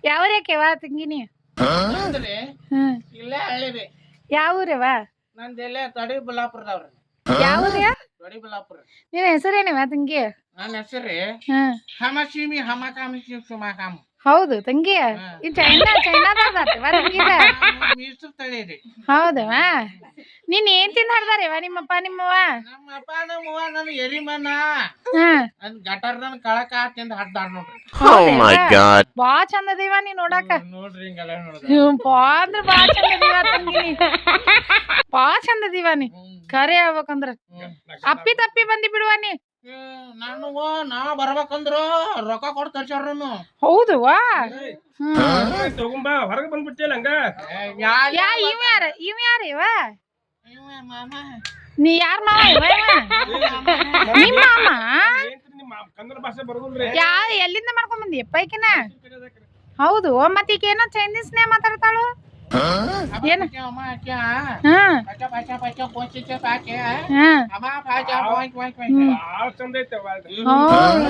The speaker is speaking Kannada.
ಯಾವ್ರ್ಯಾಕೆವ ತಂಗಿನಿ ಅಂದ್ರಿ ಹ್ಮ್ ಇಲ್ಲೇ ಹಳ್ಳಿರಿ ಯಾವೂರವ ನಂದೆಲ್ಲೇ ತಡಿ ಬಳ್ಳಾಪುರದವ್ರಿ ಯಾವೂರ್ಯ ತಡಿ ಬಳ್ಳಾಪುರ ನಿನ್ನ ಹೆಸರೇನವ ತಂಗಿ ನನ್ನ ಹೆಸರಿ ಹ್ಮ್ ಹಮಶಿಮಿ ಹಮಕಾಮಿ ಸುಮಾಕಾಮ ಹೌದು ತಂಗಿ ಈ ಚೈನಾದಾರ್ದಾತವ ತಂಗಿದ ಮೀಸರು ತಳೀರಿ ಹೌದವ ನೀನ್ ಏನ್ ತಿಂದ ಹರ್ದಾರವ ನಿಮ್ಮಪ್ಪ ನಿಮ್ಮವ್ವ ನಮ್ಮ ಅಪ್ಪ ನಮ್ಮವ್ವ ನನ್ನ ಎರಿಮನ ಹ್ಮ್ ನನ್ ಗಟರ್ನ ಕಳಕ ತಿಂದ ಹಡ್ದಾರ ನೋಡ್ರಿ ಬಾ ಚಂದ ಅದೀವ ನೀ ನೋಡಾಕ ನೋಡ್ರಿ ಹಿಂಗೆಲ್ಲ ನೋಡ್ದ ಬಾ ಅಂದ್ರ ಬಾ ಚಂದ ಅದೀವ ತಂಗಿನಿ ಬಾ ಚಂದ ಅದೀವ ನೀ ಖರೆ ಹೇಳ್ಬೇಕಂದ್ರ ಅಪ್ಪಿ ತಪ್ಪಿ ಬಂದಿ ಬಿಡುವ ನೀ ನಾನು ನಾ ಬರ್ಬೇಕಂದ್ರು ರೊಕ್ಕ ಕೊಟ್ಟು ತರ್ಸಾರ್ನು ಹೌದುವಾ ತಗೊಂಬಾ ಹೊರಗೆ ಬಂದ್ಬಿಟ್ಟಿಲ್ಲ ಹಂಗ ಇವ್ ಯಾರ ಇವ ಮಾಮ ನೀ ಯಾರ ಮಾವ ಇವ ನಿಮ್ಮ ಮಾಮ ನಿಮ್ಮ ಕನ್ನಡ ಭಾಷೆ ಬರೋದಿಲ್ರಿ ಎಲ್ಲಿಂದ ಮಾಡ್ಕೊಂಡ್ ಬಂದಿ ಪೈಕಿನ ಹೌದು ಮತ್ ಈಗ ಏನೋ ಚೈನೀಸ್ನೇ ಮಾತಾಡ್ತಾಳು ಏನ ಭಾಳ ಚಂದ ಐತೆ ಹ್ಮ್